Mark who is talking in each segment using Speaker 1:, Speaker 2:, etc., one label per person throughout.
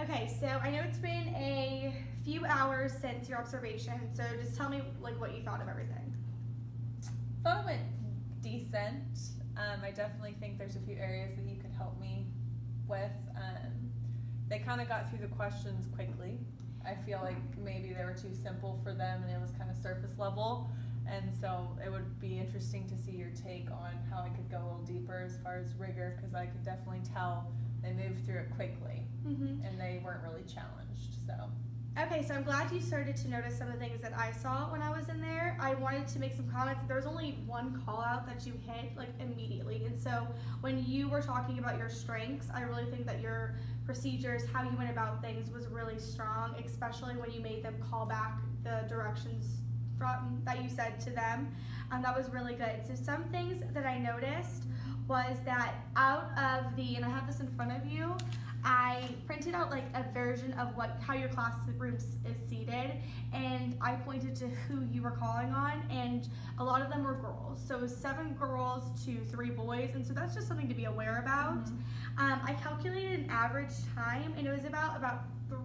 Speaker 1: Okay, so I know it's been a few hours since your observation, so just tell me like what you thought of everything.
Speaker 2: Thought it went decent. I definitely think there's a few areas that you could help me with. They kind of got through the questions quickly. I feel like maybe they were too simple for them and it was kind of surface level. And so it would be interesting to see your take on how I could go a little deeper as far as rigor, because I could definitely tell they moved through it quickly and they weren't really challenged. So.
Speaker 1: Okay, so I'm glad you started to notice some of the things that I saw when I was in there. I wanted to make some comments. There was only one call out that you hit like immediately. And so when you were talking about your strengths, I really think that your procedures, how you went about things was really strong, especially when you made them call back the directions from that you said to them. That was really good. So some things that I noticed was that out of the, and I have this in front of you, I printed out like a version of how your classroom is seated, and I pointed to who you were calling on, and a lot of them were girls. So it was 7 girls to 3 boys, and so that's just something to be aware about. I calculated an average time, and it was about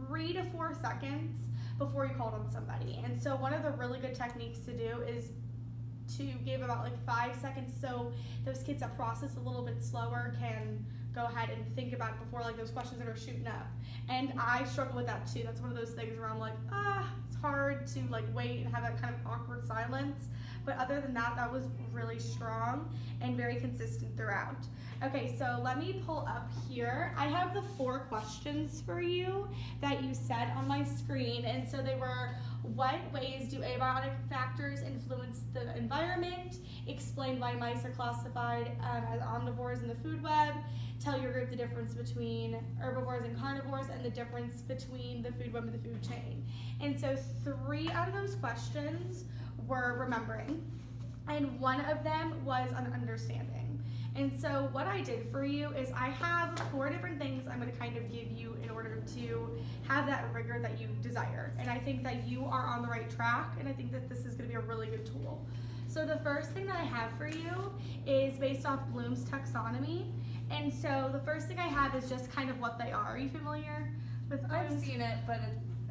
Speaker 1: 3 to 4 seconds before you called on somebody. And so one of the really good techniques to do is to give about like 5 seconds so those kids that process a little bit slower can go ahead and think about it before like those questions that are shooting up. And I struggle with that too. That's one of those things where I'm like, it's hard to like wait and have that kind of awkward silence. But other than that, that was really strong and very consistent throughout. Okay, so let me pull up here. I have the 4 questions for you that you said on my screen. And so they were, what ways do abiotic factors influence the environment? Explain why mice are classified as omnivores in the food web. Tell your group the difference between herbivores and carnivores and the difference between the food web and the food chain. And so 3 out of those questions were remembering, and 1 of them was an understanding. And so what I did for you is I have 4 different things I'm going to kind of give you in order to have that rigor that you desire. And I think that you are on the right track, and I think that this is going to be a really good tool. So the first thing that I have for you is based off Bloom's taxonomy. And so the first thing I have is just kind of what they are. Are you familiar with Bloom's?
Speaker 2: I've seen it, but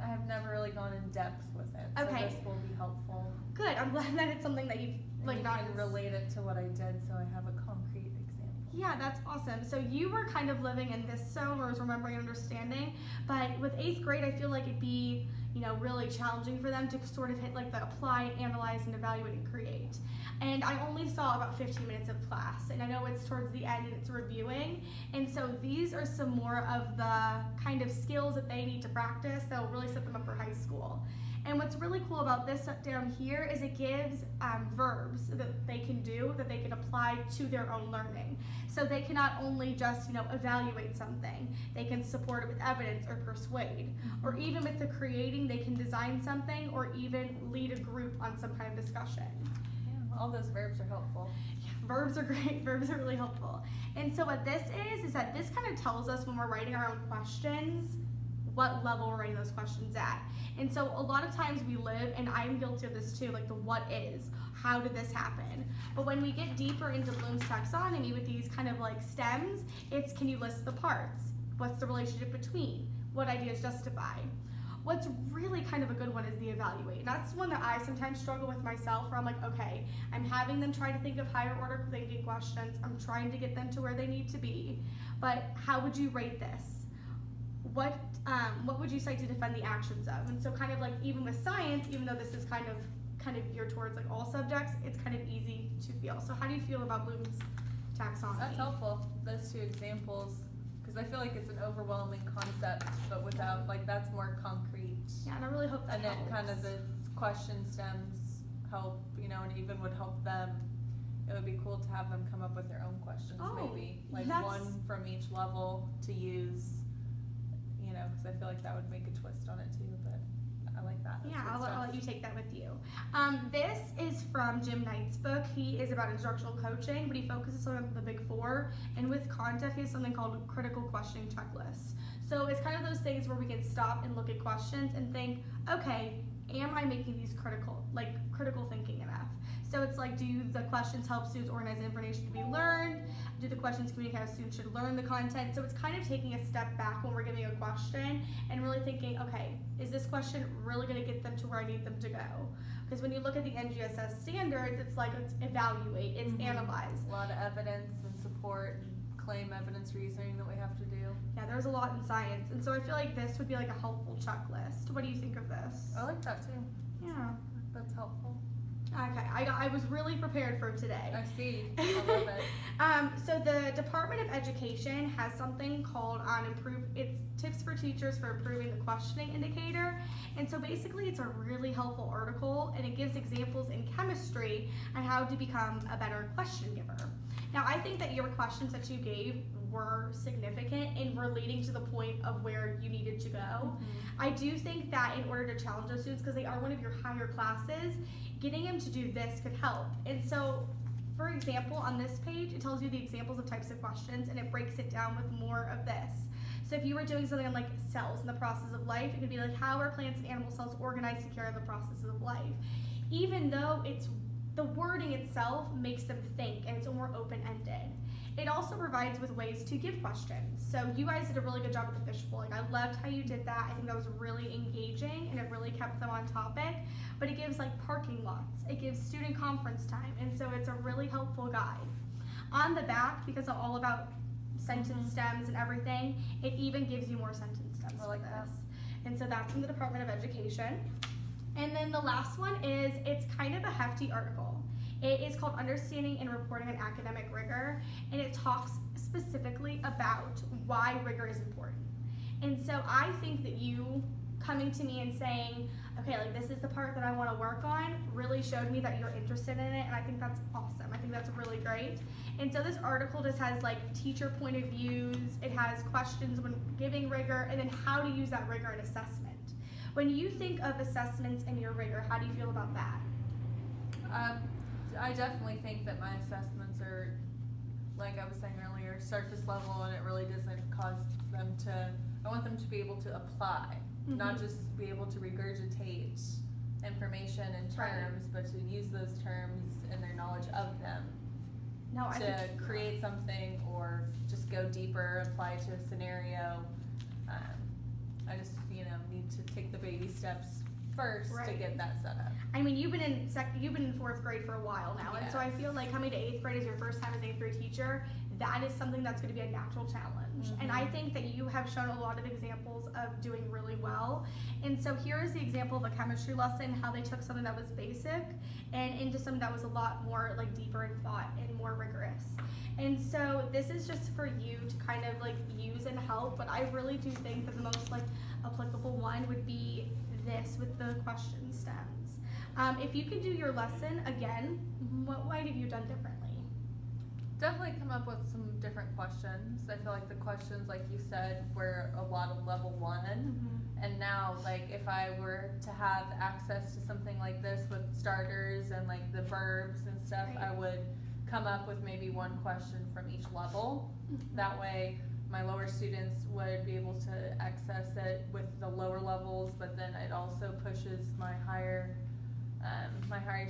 Speaker 2: I have never really gone in depth with it. So
Speaker 1: Okay.
Speaker 2: This will be helpful.
Speaker 1: Good. I'm glad that it's something that you've like
Speaker 2: you
Speaker 1: not
Speaker 2: can relate it to what I did, so I have a concrete example.
Speaker 1: Yeah, that's awesome. So you were kind of living in this zone where it was remembering and understanding, but with 8th grade, I feel like it'd be, really challenging for them to sort of hit like the apply, analyze, and evaluate and create. And I only saw about 15 minutes of class, and I know it's towards the end and it's reviewing, and so these are some more of the kind of skills that they need to practice that will really set them up for high school. And what's really cool about this down here is it gives verbs that they can do, that they can apply to their own learning. So they can not only just, evaluate something, they can support it with evidence or persuade. Or even with the creating, they can design something or even lead a group on some kind of discussion.
Speaker 2: Yeah, all those verbs are helpful.
Speaker 1: Yeah, verbs are great. Verbs are really helpful. And so what this is that this kind of tells us when we're writing our own questions, what level we're writing those questions at. And so a lot of times we live, and I'm guilty of this too, like the what is, how did this happen? But when we get deeper into Bloom's taxonomy with these kind of like stems, it's can you list the parts? What's the relationship between? What ideas justify? What's really kind of a good one is the evaluate. And that's one that I sometimes struggle with myself, where I'm like, okay, I'm having them try to think of higher order thinking questions. I'm trying to get them to where they need to be. But how would you rate this? What would you cite to defend the actions of? And so kind of like even with science, even though this is kind of geared towards like all subjects, it's kind of easy to feel. So how do you feel about Bloom's taxonomy?
Speaker 2: That's helpful, those 2 examples, because I feel like it's an overwhelming concept, but without, like, that's more concrete.
Speaker 1: Yeah, and I really hope that
Speaker 2: and
Speaker 1: helps.
Speaker 2: then kind of the question stems help, and even would help them. It would be cool to have them come up with their own questions, maybe. Like one from each level to use, because I feel like that would make a twist on it too, but I like that.
Speaker 1: Yeah, I'll let you take that with you. This is from Jim Knight's book. He is about instructional coaching, but he focuses on the big 4. And with content, he has something called critical questioning checklists. So it's kind of those things where we can stop and look at questions and think, okay, am I making these critical thinking enough? So it's like, do the questions help students organize information to be learned? Do the questions communicate how students should learn the content? So it's kind of taking a step back when we're giving a question and really thinking, okay, is this question really going to get them to where I need them to go? Because when you look at the NGSS standards, it's like, it's evaluate, it's analyze.
Speaker 2: A lot of evidence and support and claim evidence reasoning that we have to do.
Speaker 1: Yeah, there's a lot in science. And so I feel like this would be like a helpful checklist. What do you think of this?
Speaker 2: I like that too.
Speaker 1: Yeah.
Speaker 2: That's helpful.
Speaker 1: Okay, I was really prepared for today.
Speaker 2: I see. I love it.
Speaker 1: So the Department of Education has something called it's tips for teachers for improving the questioning indicator. And so basically it's a really helpful article, and it gives examples in chemistry on how to become a better question giver. Now I think that your questions that you gave were significant in relating to the point of where you needed to go. I do think that in order to challenge those students, because they are one of your higher classes, getting them to do this could help. And so, for example, on this page, it tells you the examples of types of questions, and it breaks it down with more of this. So if you were doing something on like cells in the process of life, it could be like, how are plants and animal cells organized to carry on the processes of life? Even though the wording itself makes them think, and it's more open-ended. It also provides with ways to give questions. So you guys did a really good job with the fishbowl. Like, I loved how you did that. I think that was really engaging, and it really kept them on topic. But it gives like parking lots. It gives student conference time. And so it's a really helpful guide. On the back, because it's all about sentence stems and everything, it even gives you more sentence stems
Speaker 2: I like
Speaker 1: for
Speaker 2: that.
Speaker 1: this. And so that's from the Department of Education. And then the last one is, it's kind of a hefty article. It is called Understanding and Reporting on Academic Rigor, and it talks specifically about why rigor is important. And so I think that you coming to me and saying, okay, like this is the part that I want to work on, really showed me that you're interested in it, and I think that's awesome. I think that's really great. And so this article just has like teacher point of views, it has questions when giving rigor, and then how to use that rigor in assessment. When you think of assessments in your rigor, how do you feel about that?
Speaker 2: I definitely think that my assessments are, like I was saying earlier, surface level, and it really doesn't cause them to, I want them to be able to apply, not just be able to regurgitate information and terms, but to use those terms and their knowledge of them to create something or just go deeper, apply to a scenario. I just, need to take the baby steps first to get that set up.
Speaker 1: I mean, you've been in fourth grade for a while now, and so I feel like coming to eighth grade is your first time as an eighth grade teacher. That is something that's going to be a natural challenge, and I think that you have shown a lot of examples of doing really well. And so here is the example of a chemistry lesson, how they took something that was basic and into something that was a lot more like deeper in thought and more rigorous. And so this is just for you to kind of like use and help, but I really do think that the most like applicable one would be this with the question stems. If you could do your lesson again, what might have you done differently?
Speaker 2: Definitely come up with some different questions. I feel like the questions, like you said, were a lot of level 1. And now, like, if I were to have access to something like this with starters and like the verbs and stuff, I would come up with maybe one question from each level. That way my lower students would be able to access it with the lower levels, but then it also pushes my higher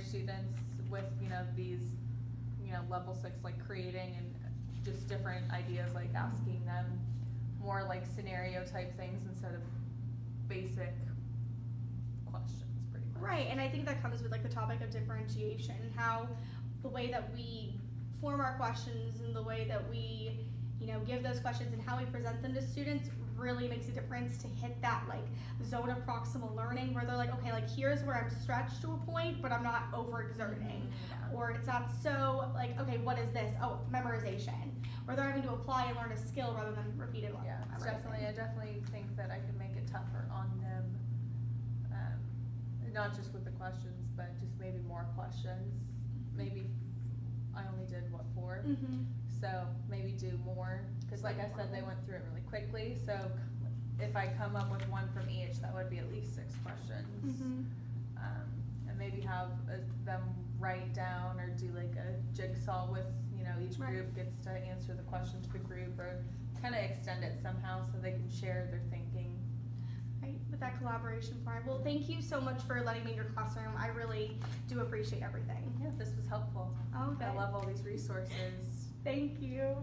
Speaker 2: students with, these, level 6, like creating and just different ideas, like asking them more like scenario type things instead of basic questions, pretty much.
Speaker 1: Right, and I think that comes with like the topic of differentiation, how the way that we form our questions and the way that we, give those questions and how we present them to students really makes a difference to hit that like zone of proximal learning where they're like, okay, like here's where I'm stretched to a point, but I'm not overexerting. Or it's not so like, okay, what is this? Oh, memorization. Where they're having to apply and learn a skill rather than repeat it.
Speaker 2: Yeah, I definitely think that I can make it tougher on them. Not just with the questions, but just maybe more questions. Maybe I only did 4? So maybe do more, because like I said, they went through it really quickly, so if I come up with one from each, that would be at least 6 questions. And maybe have them write down or do like a jigsaw with, each group gets to answer the question to the group, or kind of extend it somehow so they can share their thinking.
Speaker 1: Right, but that collaboration part. Well, thank you so much for letting me in your classroom. I really do appreciate everything.
Speaker 2: Yeah, this was helpful.
Speaker 1: Oh,
Speaker 2: I
Speaker 1: good.
Speaker 2: love all these resources.
Speaker 1: Thank you.